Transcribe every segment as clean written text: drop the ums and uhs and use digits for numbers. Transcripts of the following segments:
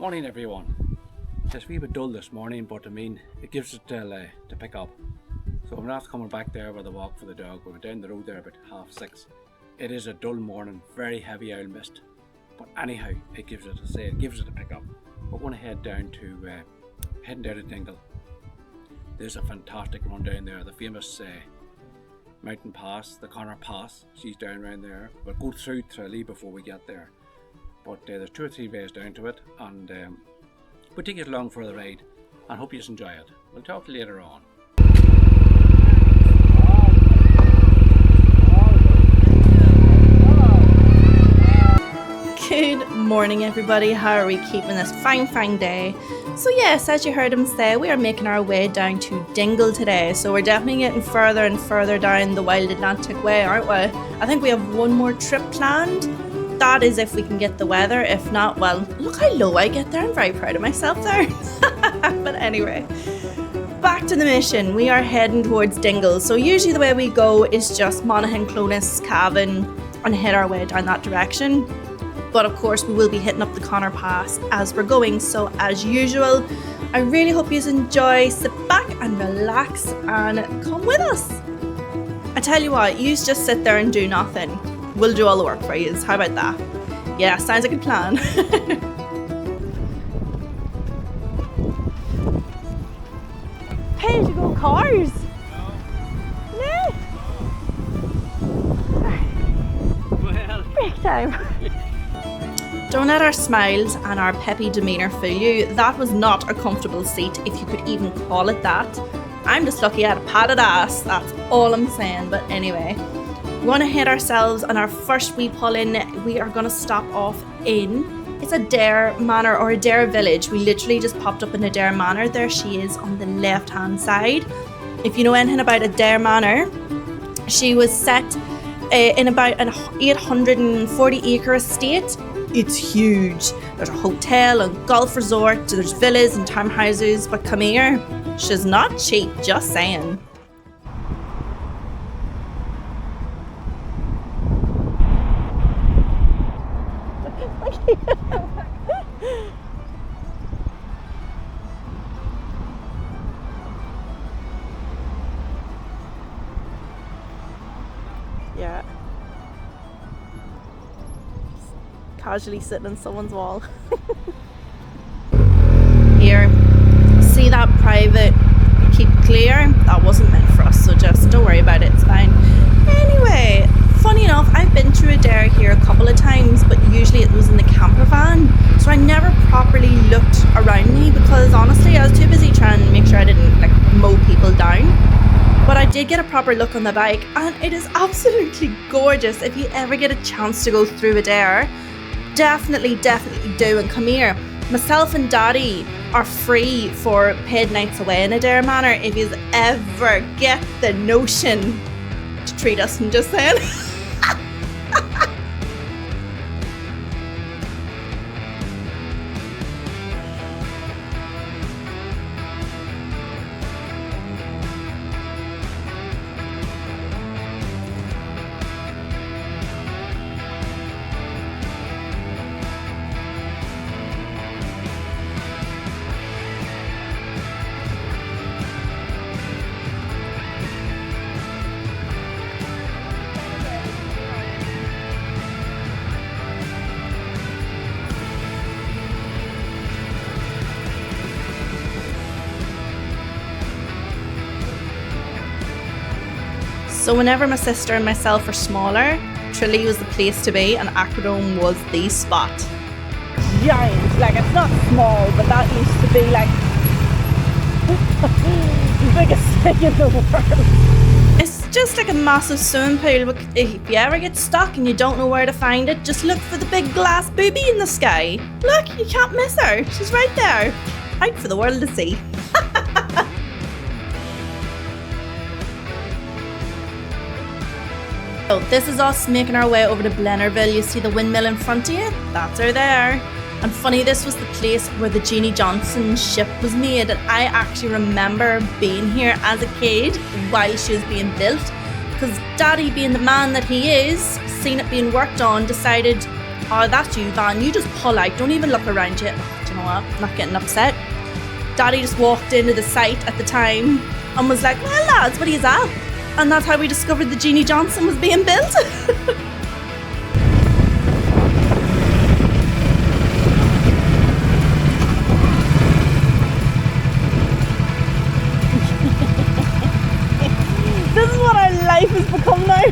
Morning everyone. It's a wee bit dull this morning, but I mean it gives it to pick up. So I'm not coming back there with a walk for the dog. We went down the road there about 6:30. It is a dull morning, very heavy owl mist. But anyhow, it gives it a pick up. We're going to head down to heading down to Dingle. There's a fantastic run down there, the famous mountain pass, the Conor Pass. She's down around there. We'll go through Tralee before we get there. But there's 2 or 3 ways down to it, and we'll take you along for the ride and hope you enjoy it. We'll talk later on. Good morning everybody, how are we keeping this fine day? So yes, as you heard him say, we are making our way down to Dingle today. So we're definitely getting further and further down the wild Atlantic way, aren't we? I think we have one more trip planned. That is if we can get the weather. If not, well, look how low I get there. I'm very proud of myself there. But anyway, back to the mission. We are heading towards Dingle. So usually the way we go is just Monaghan, Clones, Cavan and head our way down that direction. But of course we will be hitting up the Conor Pass as we're going. So as usual, I really hope you enjoy. Sit back and relax and come with us. I tell you what, you just sit there and do nothing. We'll do all the work for you. How about that? Yeah, sounds like a plan. Pay to go cars. No. Well. Break time. Don't let our smiles and our peppy demeanour fool you. That was not a comfortable seat, if you could even call it that. I'm just lucky I had a padded ass, that's all I'm saying. But anyway, we want to hit ourselves on our first wee pull in. We are going to stop off in, it's a Dare Manor or a Dare village. We literally just popped up in a Dare Manor. There she is on the left hand side. If you know anything about a Dare Manor, she was set in about an 840 acre estate. It's huge. There's a hotel and golf resort, there's villas and townhouses, but come here, she's not cheap, just saying. Yeah. Casually sitting on someone's wall. Here, see that private keep clear? That wasn't meant for us, so just don't worry about it, it's fine. Anyway, funny enough, I've been through a Dare here a couple of times, but usually it was in the camper van, so I never properly looked around me because honestly I was too busy trying to make sure I didn't mow people down. But I did get a proper look on the bike and it is absolutely gorgeous. If you ever get a chance to go through a Dare, definitely do, and come here. Myself and Daddy are free for paid nights away in a Dare Manor if you ever get the notion to treat us. I'm just saying. So whenever my sister and myself were smaller, Tralee was the place to be and Aquadome was the spot. Giant, it's not small, but that used to be the biggest thing in the world. It's just like a massive swimming pool. If you ever get stuck and you don't know where to find it, just look for the big glass booby in the sky. Look, you can't miss her. She's right there, out for the world to see. So this is us making our way over to Blennerville. You see the windmill in front of you? That's her there. And funny, this was the place where the Jeannie Johnson ship was made, and I actually remember being here as a kid while she was being built, because Daddy, being the man that he is, seen it being worked on, decided, oh, that's you, Van, you just pull out, don't even look around you. you know what, I'm not getting upset. Daddy just walked into the site at the time and was like, well lads, what are you at? And that's how we discovered the Jeannie Johnson was being built. This is what our life has become now.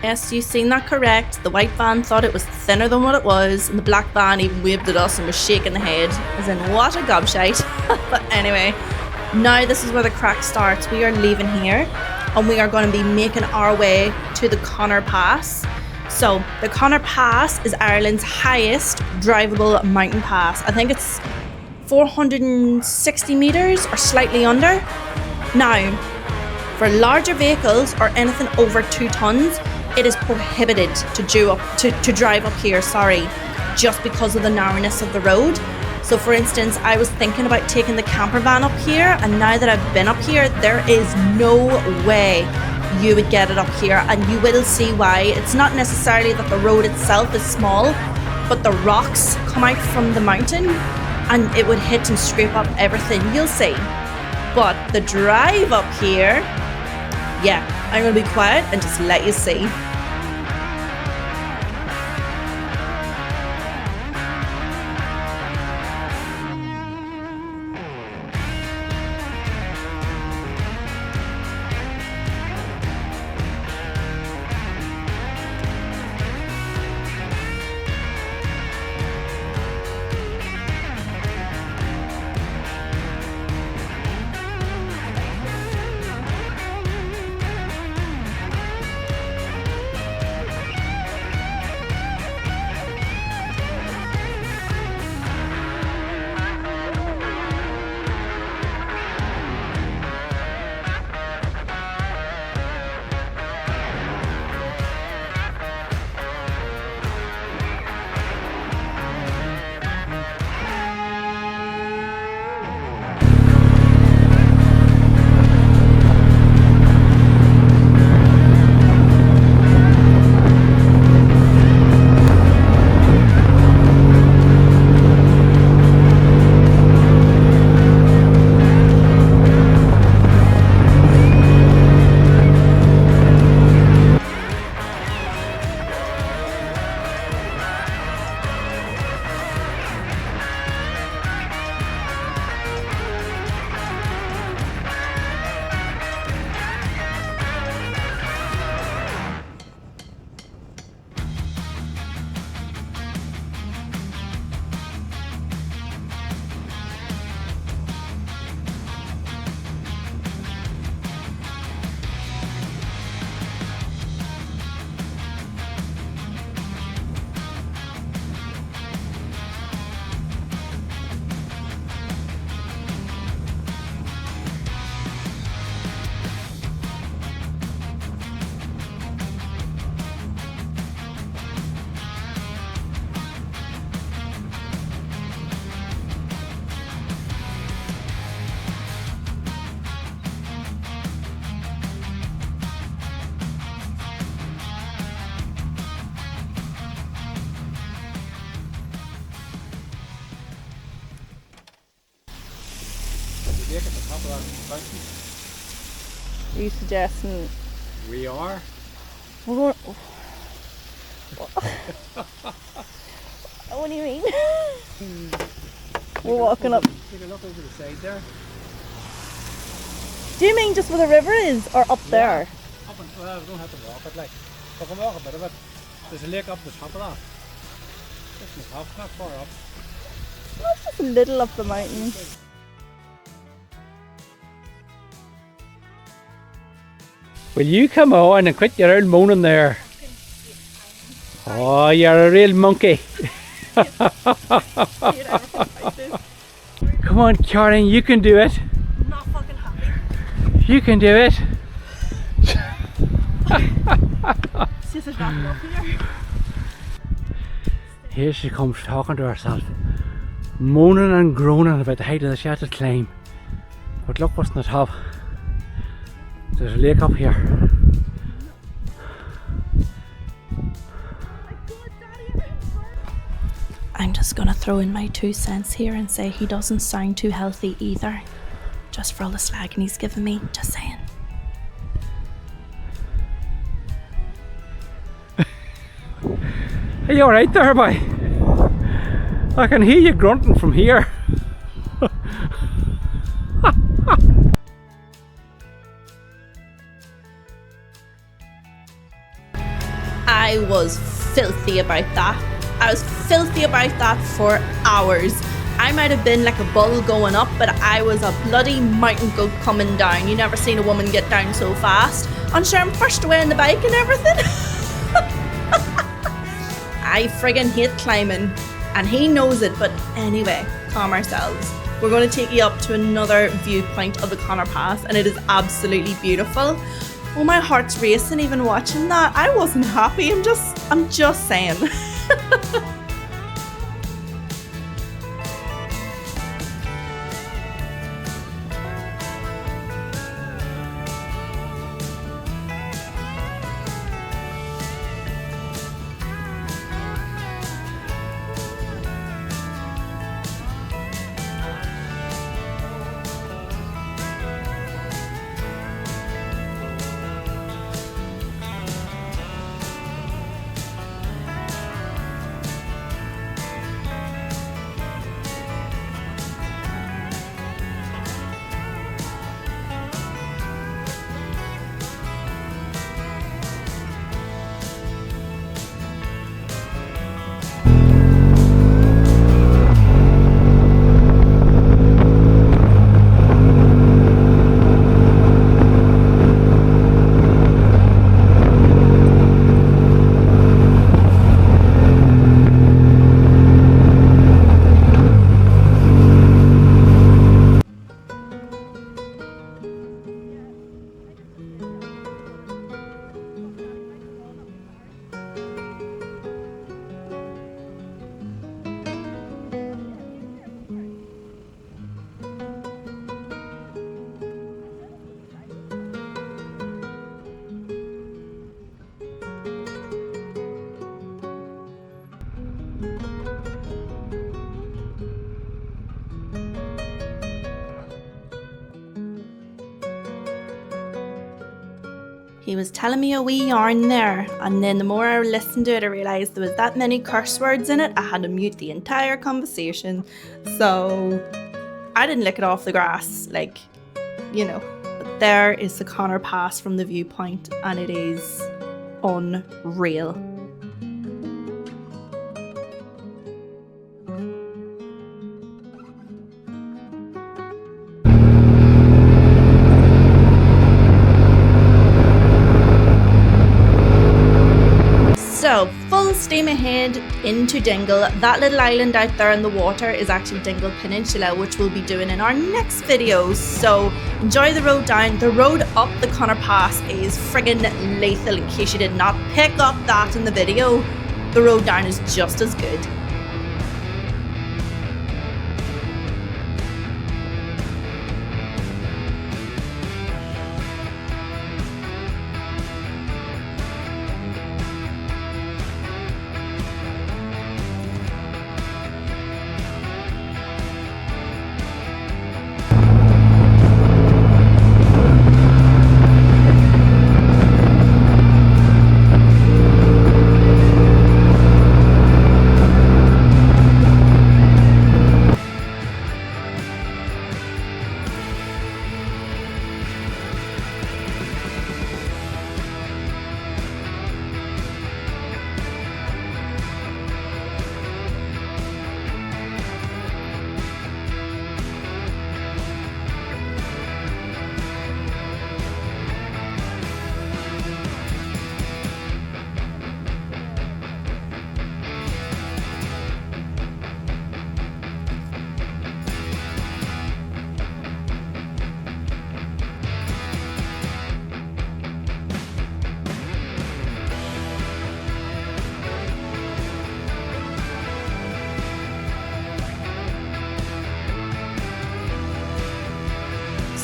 Yes, you've seen that correct. The white van thought it was thinner than what it was, and the black van even waved at us and was shaking the head, as in, what a gobshite. But anyway, now this is where the crack starts. We are leaving here, and we are going to be making our way to the Conor Pass. So, the Conor Pass is Ireland's highest drivable mountain pass. I think it's 460 metres, or slightly under. Now, for larger vehicles, or anything over 2 tonnes, it is prohibited to drive up here, just because of the narrowness of the road. So for instance, I was thinking about taking the camper van up here, and now that I've been up here, there is no way you would get it up here, and you will see why. It's not necessarily that the road itself is small, but the rocks come out from the mountain and it would hit and scrape up everything, you'll see. But the drive up here, yeah, I'm going to be quiet and just let you see. At the top of that mountain. Are you suggesting We are. we're going? What do you mean? We're walking up. Take a look over the side there. Do you mean just where the river is, or up there? Up and, well, we don't have to walk it like. We can walk a bit of it. There's a lake up the top of that. Just the top, not far up. That's just a little up the mountain. Will you come on and quit your old moaning there? Oh, you're a real monkey. Come on, Karen, you can do it. I'm not fucking happy. You can do it. It's just there's nothing up here. Here she comes talking to herself, moaning and groaning about the height of the shattered climb. But look what's on the top. There's a lake up here. I'm just gonna throw in my 2 cents here and say he doesn't sound too healthy either. Just for all the slagging he's given me, just saying. Are you alright there, boy? I can hear you grunting from here. I was filthy about that. I was filthy about that for hours. I might have been like a bull going up, but I was a bloody mountain goat coming down. You never seen a woman get down so fast. And sure, I'm pushed away on the bike and everything. I friggin' hate climbing, and he knows it, but anyway, calm ourselves. We're going to take you up to another viewpoint of the Conor Pass, and it is absolutely beautiful. Oh, my heart's racing even watching that. I wasn't happy, I'm just saying. He was telling me a wee yarn there, and then the more I listened to it, I realised there was that many curse words in it, I had to mute the entire conversation. So I didn't lick it off the grass, like, you know. But there is the Conor Pass from the viewpoint, and it is unreal. So, full steam ahead into Dingle. That little island out there in the water is actually Dingle Peninsula, which we'll be doing in our next video. So, enjoy the road down. The road up the Conor Pass is friggin' lethal, in case you did not pick up that in the video. The road down is just as good.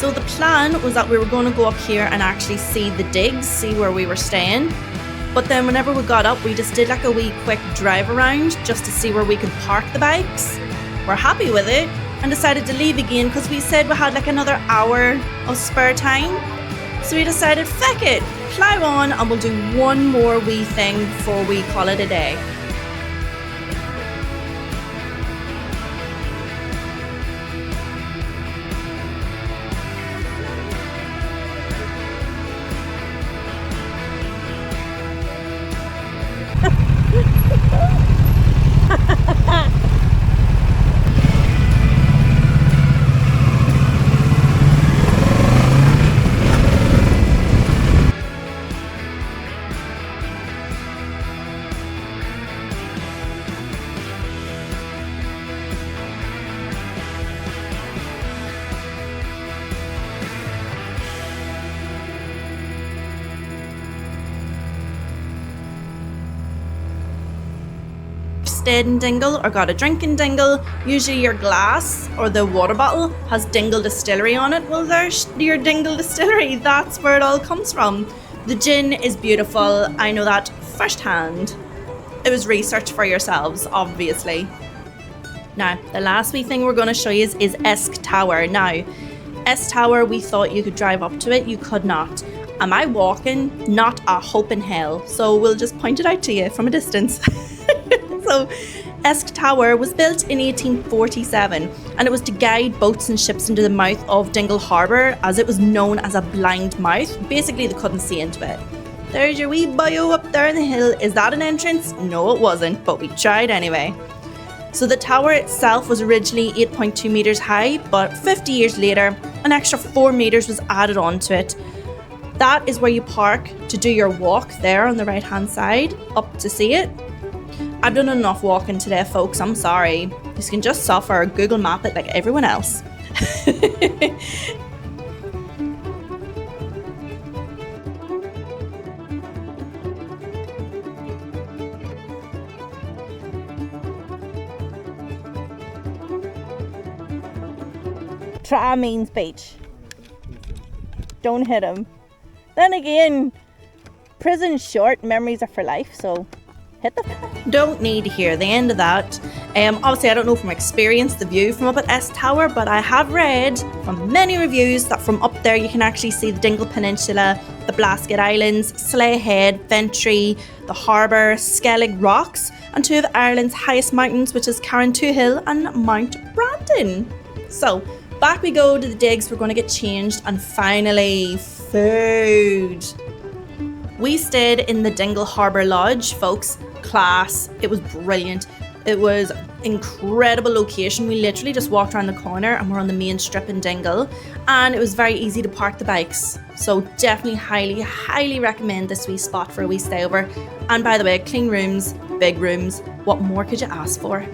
So the plan was that we were going to go up here and actually see the digs, see where we were staying. But then whenever we got up, we just did like a wee quick drive around just to see where we could park the bikes. We're happy with it and decided to leave again because we said we had like another hour of spare time. So we decided, feck it, plow on and we'll do one more wee thing before we call it a day. Stayed in Dingle or got a drink in Dingle, usually your glass or the water bottle has Dingle Distillery on it. Well, there's your Dingle Distillery, that's where it all comes from. The gin is beautiful, I know that firsthand. It was research for yourselves, obviously. Now, the last wee thing we're going to show you is Esk Tower. Now, Esk Tower, we thought you could drive up to it, you could not. Am I walking? Not a hope in hell. So we'll just point it out to you from a distance. So, Esk Tower was built in 1847 and it was to guide boats and ships into the mouth of Dingle Harbour, as it was known as a blind mouth. Basically, they couldn't see into it. There's your wee bio up there in the hill. Is that an entrance? No, it wasn't, but we tried anyway. So the tower itself was originally 8.2 metres high, but 50 years later, an extra 4 metres was added onto it. That is where you park to do your walk there on the right hand side, up to see it. I've done enough walking today, folks, I'm sorry. You can just suffer or Google Map it like everyone else. Try means beach. Don't hit him. Then again, prison's short, memories are for life, so hit the... Don't need to hear the end of that. Obviously, I don't know from experience the view from up at Esk Tower, but I have read from many reviews that from up there you can actually see the Dingle Peninsula, the Blasket Islands, Slea Head, Ventry, the harbour, Skellig Rocks, and two of Ireland's highest mountains, which is Carrantoo Hill and Mount Brandon. So, back we go to the digs. We're going to get changed, and finally, food. We stayed in the Dingle Harbour Lodge, folks. Class. It was brilliant. It was incredible location. We literally just walked around the corner and we're on the main strip in Dingle, and it was very easy to park the bikes. So definitely highly recommend this wee spot for a wee stay over. And by the way, clean rooms, big rooms. What more could you ask for?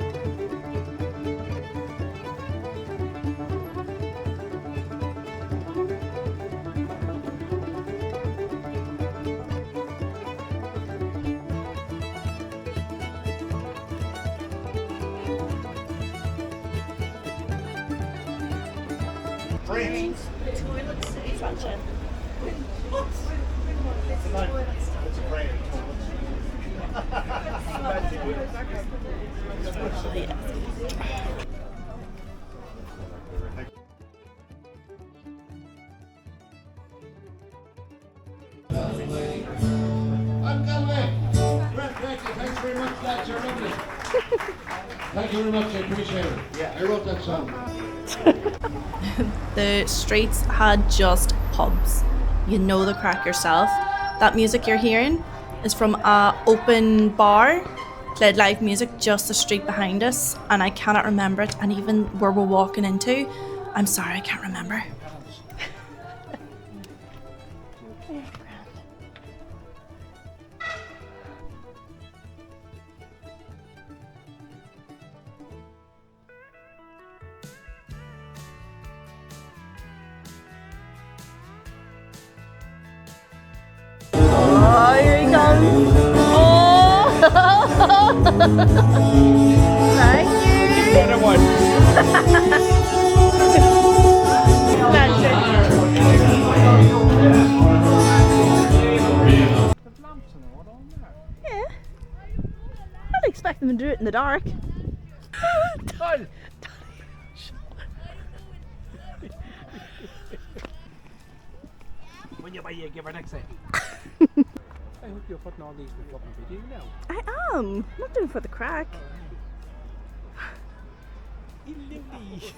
Thank you very much, I appreciate it. Yeah, I wrote that song. The streets had just pubs. You know the crack yourself. That music you're hearing is from a open bar, played live music just the street behind us, and I cannot remember it, and even where we're walking into, I'm sorry, I can't remember. Oh, here he comes. Oh! Thank you. Better one. That's it. in the dark. Done. When you buy you give her next time. I hope you're putting all these in the fucking video now. I am. Not doing it for the crack. Illuminati.